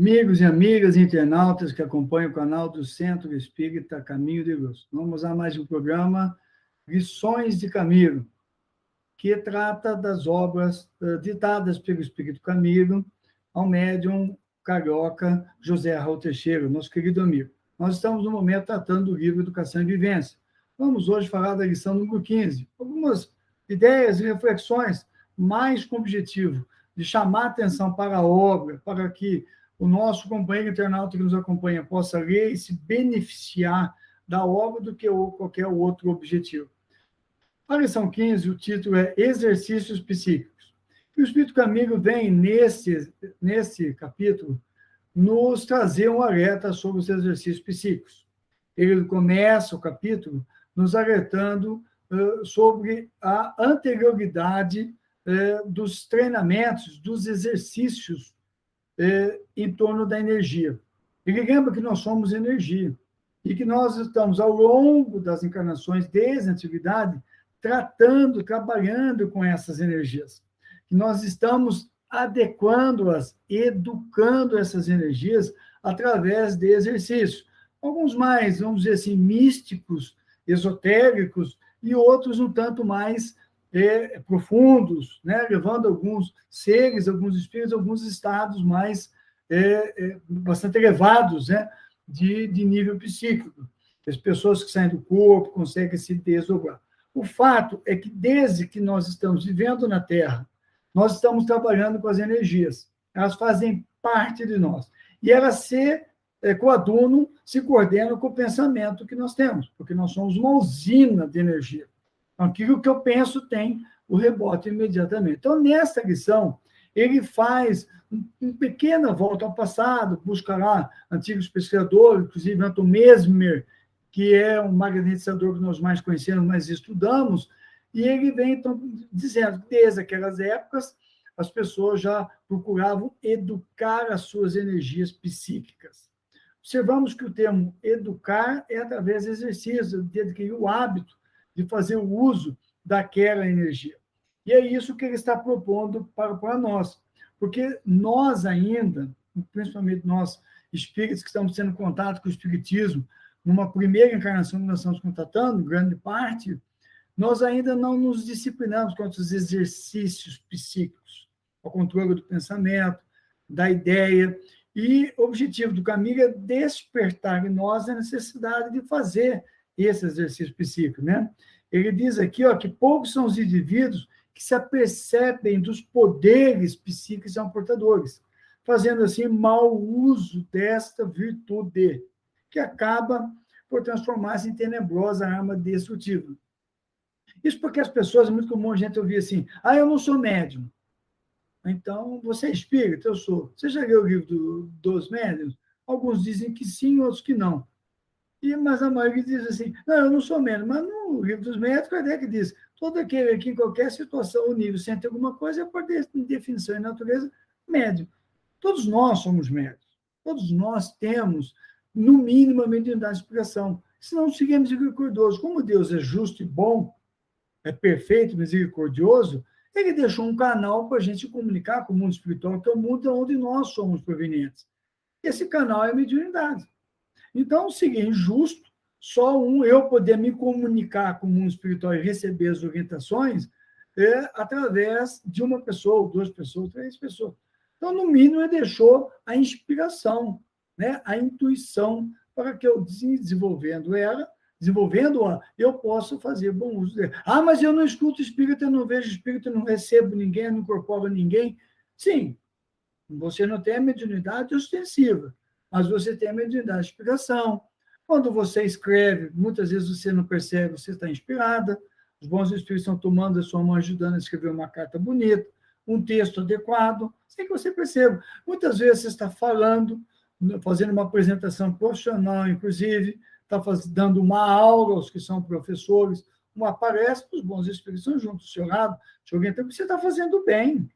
Amigos e amigas internautas que acompanham o canal do Centro Espírita Caminho de Luz. Vamos a mais um programa, Lições de Camilo, que trata das obras ditadas pelo Espírito Camilo ao médium carioca José Raul Teixeira, nosso querido amigo. Nós estamos, no momento, tratando do livro Educação e Vivência. Vamos hoje falar da lição número 15. Algumas ideias e reflexões, mais com o objetivo de chamar a atenção para a obra, para que o nosso companheiro internauta que nos acompanha possa ler e se beneficiar da obra do que qualquer outro objetivo. A lição 15, o título é Exercícios Psíquicos. E o Espírito Camilo vem, nesse capítulo, nos trazer um alerta sobre os exercícios psíquicos. Ele começa o capítulo nos alertando sobre a anterioridade dos treinamentos, dos exercícios em torno da energia. Ele lembra que nós somos energia e que nós estamos, ao longo das encarnações, desde a antiguidade, trabalhando com essas energias. Que nós estamos adequando-as, educando essas energias através de exercícios. Alguns mais, vamos dizer assim, místicos, esotéricos, e outros um tanto mais profundos, né? Levando alguns seres, alguns espíritos, alguns estados mais bastante elevados, né? de nível psíquico. As pessoas que saem do corpo conseguem se desdobrar. O fato é que, desde que nós estamos vivendo na Terra, nós estamos trabalhando com as energias. Elas fazem parte de nós. E elas se coadunam, se coordenam com o pensamento que nós temos, porque nós somos uma usina de energia. Então, aquilo que eu penso tem o rebote imediatamente. Então, nesta lição, ele faz uma pequena volta ao passado, busca lá antigos pesquisadores, inclusive Anton Mesmer, que é um magnetizador que nós mais conhecemos, mais estudamos, e ele vem, então, dizendo que desde aquelas épocas as pessoas já procuravam educar as suas energias psíquicas. Observamos que o termo educar é através de exercício, de adquirir o hábito de fazer o uso daquela energia. E é isso que ele está propondo para nós, porque nós ainda, principalmente nós espíritos que estamos tendo contato com o espiritismo, numa primeira encarnação que nós estamos contatando, grande parte, nós ainda não nos disciplinamos com os exercícios psíquicos, o controle do pensamento, da ideia, e o objetivo do caminho é despertar em nós a necessidade de fazer esse exercício psíquico, né? Ele diz aqui, que poucos são os indivíduos que se apercebem dos poderes psíquicos que são portadores, fazendo assim mau uso desta virtude, que acaba por transformar-se em tenebrosa arma destrutiva. Isso porque as pessoas, é muito comum a gente ouvir assim, eu não sou médium. Então, você é espírita? Eu sou. Você já leu o livro dos médiuns? Alguns dizem que sim, outros que não. Mas a maioria diz assim, não, eu não sou médium. Mas no livro dos médicos, Kardec diz, todo aquele que em qualquer situação ou nível sente alguma coisa é por definição e natureza médium. Todos nós somos médiums. Todos nós temos, no mínimo, a mediunidade de explicação. Senão, seguimos misericordioso. Como Deus é justo e bom, é perfeito, misericordioso, ele deixou um canal para a gente comunicar com o mundo espiritual, que é o mundo onde nós somos provenientes. Esse canal é a mediunidade. Então, seria injusto só eu poder me comunicar com o mundo espiritual e receber as orientações através de uma pessoa, 2 pessoas, 3 pessoas. Então, no mínimo, ele deixou a inspiração, né? A intuição, para que eu, desenvolvendo-a, eu possa fazer bom uso dela. Mas eu não escuto espírito, eu não vejo espírito, eu não recebo ninguém, eu não incorporo ninguém. Sim, você não tem a mediunidade ostensiva, mas você tem a mediunidade de inspiração. Quando você escreve, muitas vezes você não percebe, você está inspirada, os bons espíritos estão tomando a sua mão, ajudando a escrever uma carta bonita, um texto adequado, sem que você perceba. Muitas vezes você está falando, fazendo uma apresentação profissional, inclusive, está dando uma aula aos que são professores, uma palestra, os bons espíritos estão juntos do seu lado, te orientando, você está fazendo bem.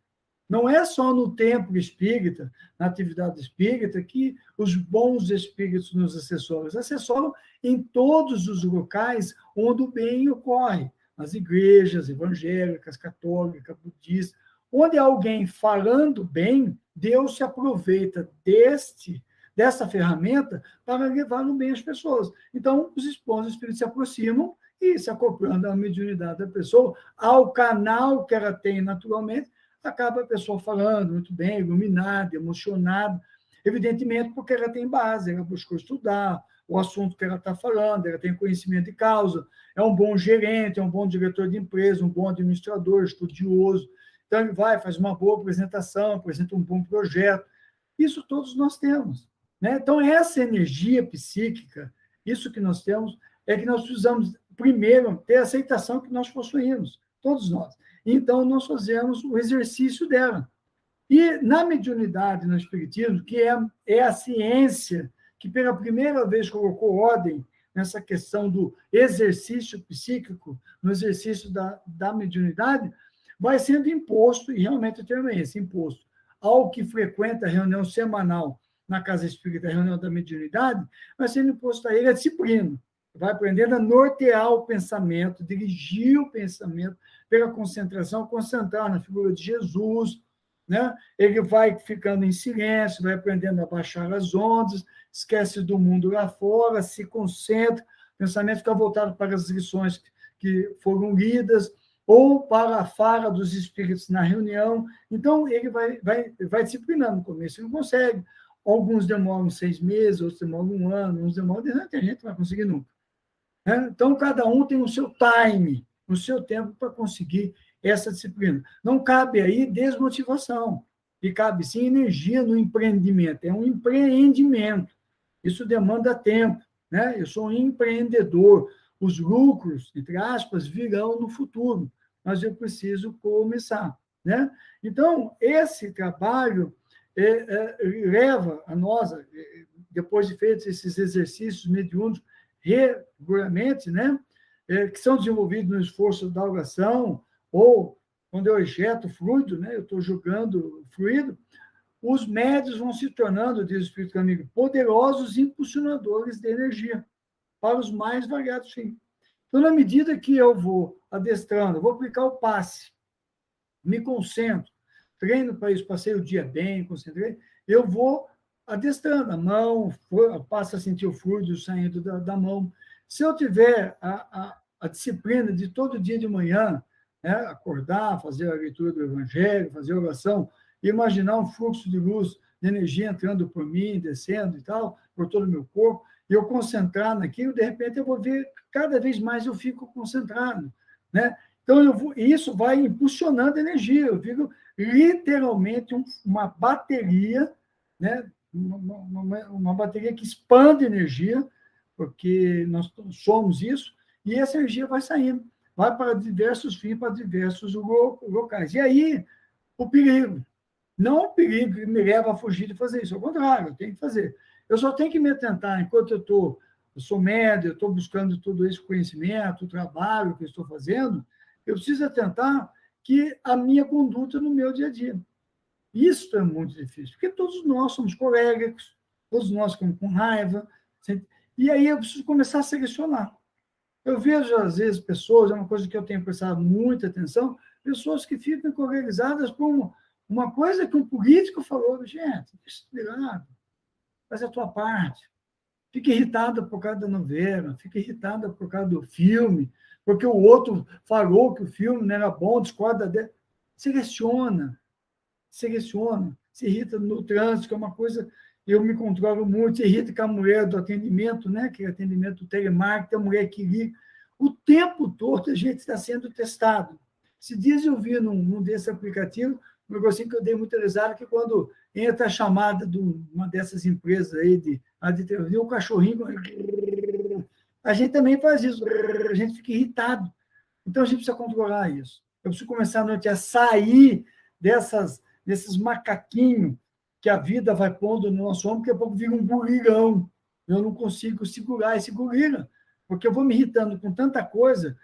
Não é só no templo espírita, na atividade espírita, que os bons espíritos nos assessoram. Eles assessoram em todos os locais onde o bem ocorre. Nas igrejas evangélicas, católicas, budistas, onde há alguém falando bem, Deus se aproveita dessa ferramenta para levar no bem as pessoas. Então, os esposos espíritos se aproximam e, se acoplando à mediunidade da pessoa, ao canal que ela tem naturalmente, acaba a pessoa falando muito bem, iluminada, emocionada, evidentemente porque ela tem base, ela buscou estudar o assunto que ela está falando, ela tem conhecimento de causa, é um bom gerente, é um bom diretor de empresa, um bom administrador, estudioso. Então, ele vai, faz uma boa apresentação, apresenta um bom projeto. Isso todos nós temos. Né? Então, essa energia psíquica, isso que nós temos, é que nós precisamos, primeiro, ter a aceitação que nós possuímos, todos nós. Então, nós fazemos o exercício dela. E na mediunidade, no espiritismo, que é a ciência que pela primeira vez colocou ordem nessa questão do exercício psíquico, no exercício da mediunidade, vai sendo imposto, e realmente o termo é esse, imposto, ao que frequenta a reunião semanal na Casa Espírita, a reunião da mediunidade, vai sendo imposto a ele a disciplina. Vai aprendendo a nortear o pensamento, dirigir o pensamento pela concentração, concentrar na figura de Jesus, né? Ele vai ficando em silêncio, vai aprendendo a baixar as ondas, esquece do mundo lá fora, se concentra, o pensamento fica voltado para as lições que foram lidas, ou para a fala dos espíritos na reunião. Então, ele vai disciplinando no começo, ele não consegue. Alguns demoram 6 meses, outros demoram 1 ano, uns demoram 10 anos, tem gente que não vai conseguir nunca. Então, cada um tem o seu time, o seu tempo para conseguir essa disciplina. Não cabe aí desmotivação, e cabe sim energia no empreendimento. É um empreendimento. Isso demanda tempo. Né? Eu sou um empreendedor. Os lucros, entre aspas, virão no futuro, mas eu preciso começar. Né? Então, esse trabalho leva a nós, depois de feitos esses exercícios mediúnicos regularmente, né? Que são desenvolvidos no esforço da oração, ou quando eu ejeto fluido, né? Eu estou jogando fluido, os médios vão se tornando, diz o Espírito Amigo, poderosos impulsionadores de energia para os mais variados fins. Então, na medida que eu vou adestrando, vou aplicar o passe, me concentro, treino para isso, passei o dia bem, concentrei, eu vou adestrando a mão, passa a sentir o fluido saindo da mão. Se eu tiver a disciplina de todo dia de manhã, né, acordar, fazer a leitura do Evangelho, fazer a oração, imaginar um fluxo de luz, de energia entrando por mim, descendo e tal, por todo o meu corpo, e eu concentrar naquilo, de repente eu vou ver, cada vez mais eu fico concentrado. Né? Então, isso vai impulsionando a energia, eu fico literalmente uma bateria, né? Uma bateria que expande energia, porque nós somos isso, e essa energia vai saindo, vai para diversos fins, para diversos locais. E aí, o perigo. Não o perigo que me leva a fugir de fazer isso, ao contrário, eu tenho que fazer. Eu só tenho que me atentar, enquanto eu sou médio, eu estou buscando todo esse conhecimento, o trabalho que eu estou fazendo, eu preciso atentar que a minha conduta no meu dia a dia. Isso é muito difícil, porque todos nós somos coléricos, todos nós ficamos com raiva, e aí eu preciso começar a selecionar. Eu vejo, às vezes, pessoas, é uma coisa que eu tenho prestado muita atenção, pessoas que ficam colerizadas por uma coisa que um político falou, gente, deixa de lado, faz a tua parte. Fica irritada por causa da novela, fica irritada por causa do filme, porque o outro falou que o filme não era bom, discorda dele. Seleciona, se irrita no trânsito, que é uma coisa, eu me controlo muito, se irrita com a mulher do atendimento, né, que é atendimento telemarketing, a mulher que liga. O tempo todo a gente está sendo testado. Se dias eu vi num desse aplicativo, um negocinho que eu dei muita risada, que quando entra a chamada de uma dessas empresas aí de televisão, o cachorrinho, a gente também faz isso, a gente fica irritado. Então, a gente precisa controlar isso. Eu preciso começar a noite a sair desses macaquinhos que a vida vai pondo no nosso ombro, daqui a pouco vira um burilhão. Eu não consigo segurar esse gorila, porque eu vou me irritando com tanta coisa,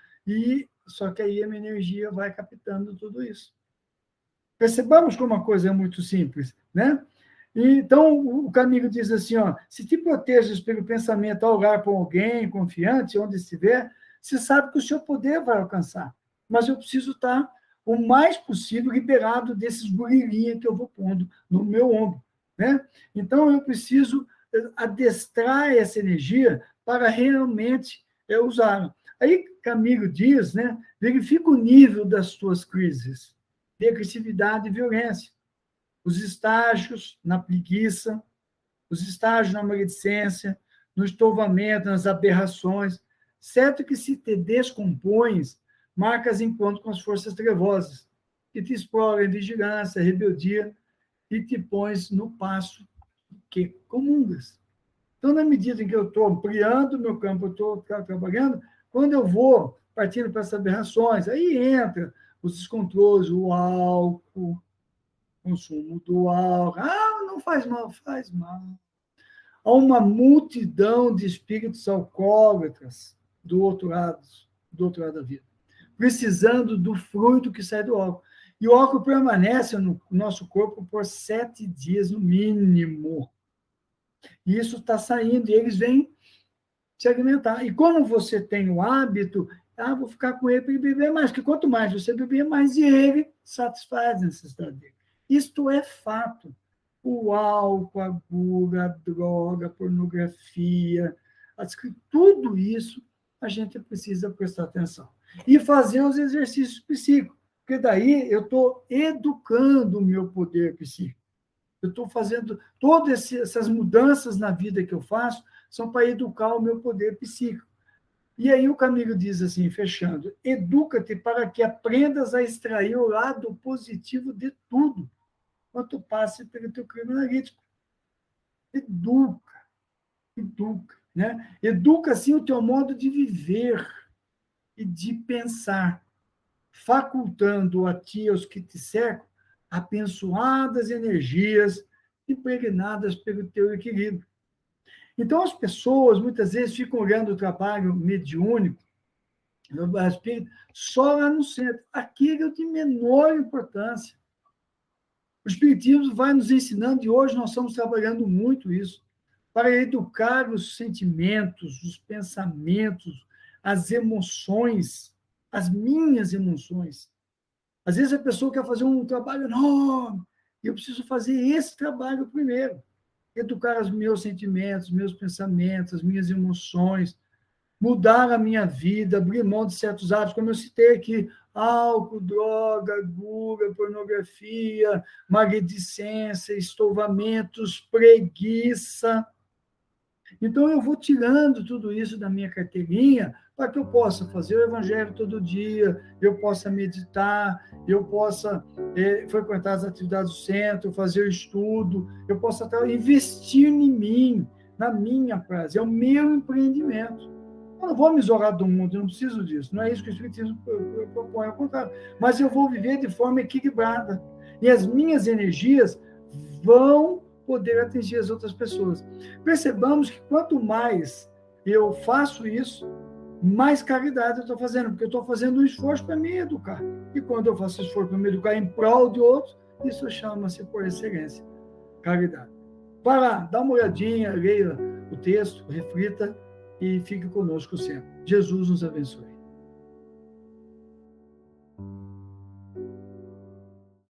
só que aí a minha energia vai captando tudo isso. Percebamos como uma coisa é muito simples, né? Então, o Camilo diz assim, ó, se te proteges pelo pensamento ao orar por alguém, confiante, onde estiver, você sabe que o seu poder vai alcançar. Mas eu preciso estar o mais possível liberado desses gorilinhas que eu vou pondo no meu ombro, né? Então, eu preciso adestrar essa energia para realmente usá-la. Aí, Camilo diz, né? Verifica o nível das tuas crises de agressividade e violência, os estágios na preguiça, os estágios na maledicência, no estovamento, nas aberrações. Certo que se te descompões, marcas encontro com as forças trevosas, que te exploram em vigilância, rebeldia, e te pões no passo que comungas. Então, na medida em que eu estou ampliando o meu campo, eu estou trabalhando, quando eu vou partindo para essas aberrações, aí entra os descontroles, o álcool, consumo do álcool. Ah, não faz mal, faz mal. Há uma multidão de espíritos alcoólatras do outro lado da vida, precisando do fruto que sai do álcool. E o álcool permanece no nosso corpo por 7 dias, no mínimo. E isso está saindo, e eles vêm se alimentar. E quando você tem o hábito, vou ficar com ele para ele beber mais, porque quanto mais você beber, mais ele satisfaz a necessidade dele. Isto é fato. O álcool, a gula, a droga, a pornografia, tudo isso a gente precisa prestar atenção. E fazer os exercícios psíquicos, porque daí eu estou educando o meu poder psíquico. Eu estou fazendo todas essas mudanças na vida que eu faço são para educar o meu poder psíquico. E aí o Camilo diz assim, fechando, educa-te para que aprendas a extrair o lado positivo de tudo, quanto passe pelo teu crime analítico. Educa, né? Educa, assim, o teu modo de viver e de pensar, facultando a ti e aos que te cercam abençoadas energias impregnadas pelo teu equilíbrio. Então, as pessoas, muitas vezes, ficam olhando o trabalho mediúnico, só lá no centro. Aquilo é de menor importância. O Espiritismo vai nos ensinando, e hoje nós estamos trabalhando muito isso, para educar os sentimentos, os pensamentos, as emoções, as minhas emoções. Às vezes a pessoa quer fazer um trabalho enorme, e eu preciso fazer esse trabalho primeiro. Educar os meus sentimentos, meus pensamentos, as minhas emoções, mudar a minha vida, abrir mão de certos hábitos, como eu citei aqui, álcool, droga, gula, pornografia, maledicência, estovamentos, preguiça. Então, eu vou tirando tudo isso da minha carteirinha para que eu possa fazer o evangelho todo dia, eu possa meditar, eu possa frequentar as atividades do centro, fazer o estudo, eu possa investir em mim, na minha prazer, é o meu empreendimento. Eu não vou me isolar do mundo, eu não preciso disso, não é isso que o Espiritismo propõe, ao contrário, mas eu vou viver de forma equilibrada, e as minhas energias vão poder atingir as outras pessoas. Percebamos que quanto mais eu faço isso, mais caridade eu estou fazendo, porque eu estou fazendo um esforço para me educar. E quando eu faço esforço para me educar em prol de outros, isso chama-se, por excelência, caridade. Vai lá, dá uma olhadinha, leia o texto, reflita e fique conosco sempre. Jesus nos abençoe.